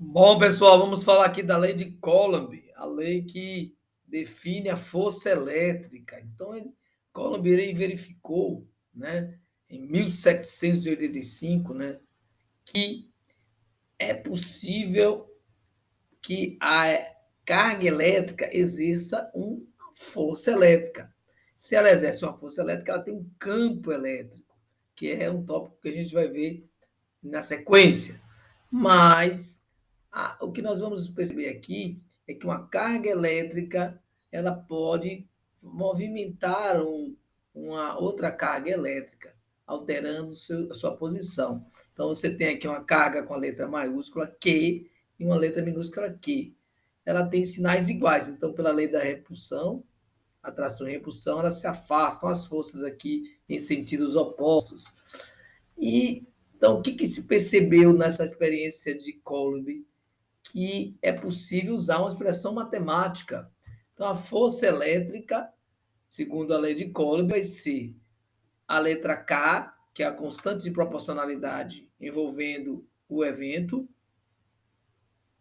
Bom, pessoal, vamos falar aqui da lei de Coulomb, a lei que define a força elétrica. Então, Coulomb ele verificou, né, em 1785, né, que é possível que a carga elétrica exerça uma força elétrica. Se ela exerce uma força elétrica, ela tem um campo elétrico, que é um tópico que a gente vai ver na sequência. Mas o que nós vamos perceber aqui é que uma carga elétrica ela pode movimentar uma outra carga elétrica, alterando a sua posição. Então, você tem aqui uma carga com a letra maiúscula Q e uma letra minúscula Q. Ela tem sinais iguais, então, pela lei da repulsão, atração e repulsão, elas se afastam as forças aqui em sentidos opostos. E então, o que se percebeu nessa experiência de Coulomb? Que é possível usar uma expressão matemática. Então, a força elétrica, segundo a lei de Coulomb, vai ser a letra K, que é a constante de proporcionalidade envolvendo o evento,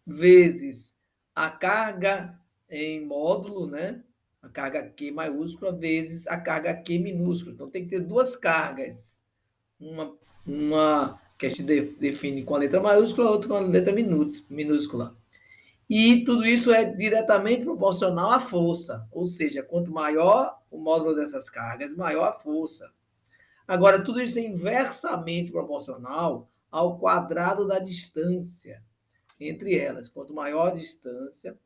vezes a carga em módulo, né? A carga Q maiúscula, vezes a carga Q minúscula. Então, tem que ter duas cargas. Uma que a gente define com a letra maiúscula, outra com a letra minúscula. E tudo isso é diretamente proporcional à força, ou seja, quanto maior o módulo dessas cargas, maior a força. Agora, tudo isso é inversamente proporcional ao quadrado da distância entre elas. Quanto maior a distância,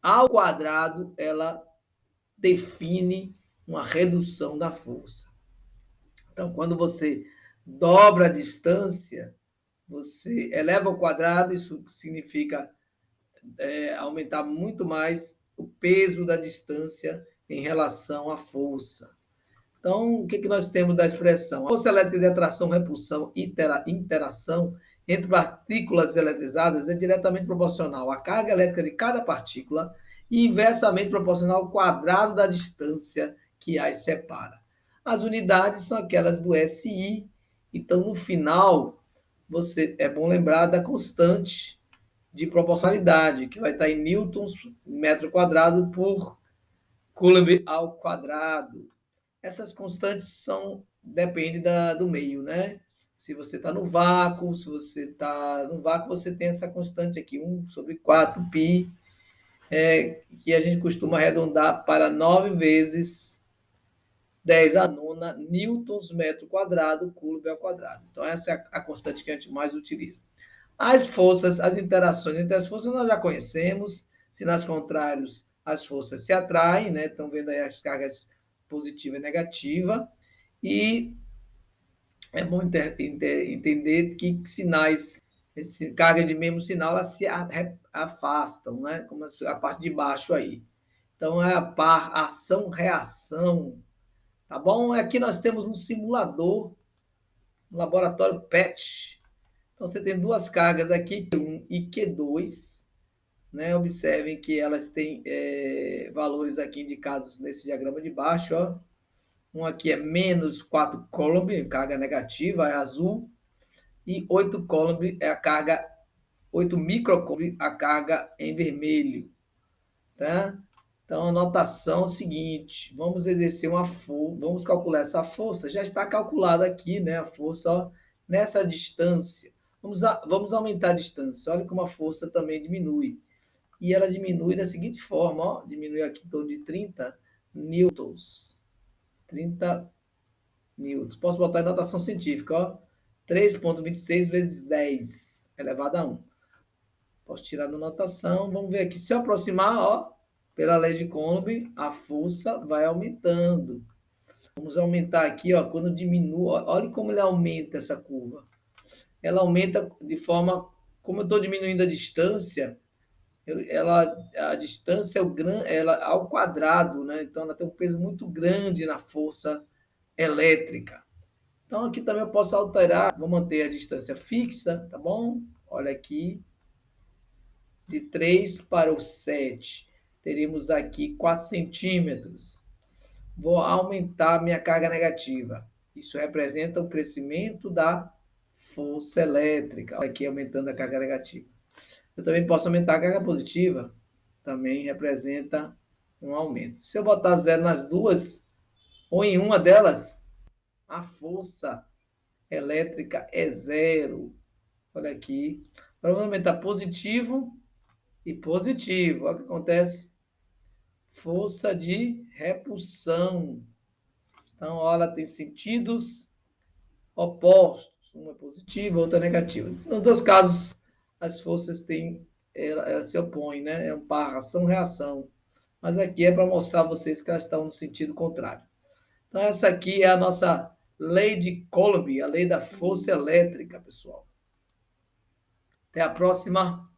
ao quadrado, ela define uma redução da força. Então, quando você dobra a distância, você eleva ao quadrado, isso significa aumentar muito mais o peso da distância em relação à força. Então, o que nós temos da expressão? A força elétrica de atração, repulsão e interação entre partículas eletrizadas é diretamente proporcional à carga elétrica de cada partícula e inversamente proporcional ao quadrado da distância que as separa. As unidades são aquelas do SI, então, no final, é bom lembrar da constante de proporcionalidade, que vai estar em newtons metro quadrado por coulomb ao quadrado. Essas constantes dependem do meio, né? Se você está no vácuo, se você está no vácuo, você tem essa constante aqui, 1 sobre 4 π, que a gente costuma arredondar para 9 vezes 10 a nona newtons metro quadrado, coulomb ao quadrado. Então, essa é a constante que a gente mais utiliza. As forças, as interações entre as forças nós já conhecemos. Sinais contrários, as forças se atraem, né? Estão vendo aí as cargas positiva e negativa. E é bom entender que sinais, carga de mesmo sinal, elas se afastam, né? Como a parte de baixo aí. Então, é a par ação-reação. Tá bom? Aqui nós temos um simulador, um laboratório PET. Então, você tem duas cargas aqui, Q1 e Q2. Né? Observem que elas têm valores aqui indicados nesse diagrama de baixo. Ó. Um aqui é menos 4 coulomb, carga negativa, é azul. E 8 coulomb é a carga, 8 microcoulomb, a carga em vermelho. Tá? Então, a notação é o seguinte, vamos exercer uma força, vamos calcular essa força, já está calculada aqui, né, a força ó, nessa distância. Vamos aumentar a distância, olha como a força também diminui. E ela diminui da seguinte forma, ó, diminui aqui em torno de 30 newtons. 30 newtons. Posso botar em notação científica, ó, 3,26 vezes 10 elevado a 1. Posso tirar da notação, vamos ver aqui, se eu aproximar, ó, pela lei de Coulomb, a força vai aumentando. Vamos aumentar aqui, ó, quando diminui, olha como ele aumenta essa curva. Ela aumenta de forma, como eu estou diminuindo a distância, a distância ela ao quadrado, né? Então ela tem um peso muito grande na força elétrica. Então aqui também eu posso alterar, vou manter a distância fixa, tá bom? Olha aqui, de 3 para o 7, teríamos aqui 4 centímetros. Vou aumentar minha carga negativa. Isso representa o crescimento da força elétrica. Aqui aumentando a carga negativa. Eu também posso aumentar a carga positiva, também representa um aumento. Se eu botar zero nas duas, ou em uma delas, a força elétrica é zero. Olha aqui. Agora vamos aumentar positivo e positivo. Olha o que acontece. Força de repulsão. Então, olha, ela tem sentidos opostos. Uma é positiva, outra é negativa. Nos dois casos, as forças têm, elas se opõem, né? É um par ação-reação. Mas aqui é para mostrar a vocês que elas estão no sentido contrário. Então, essa aqui é a nossa lei de Coulomb, a lei da força elétrica, pessoal. Até a próxima.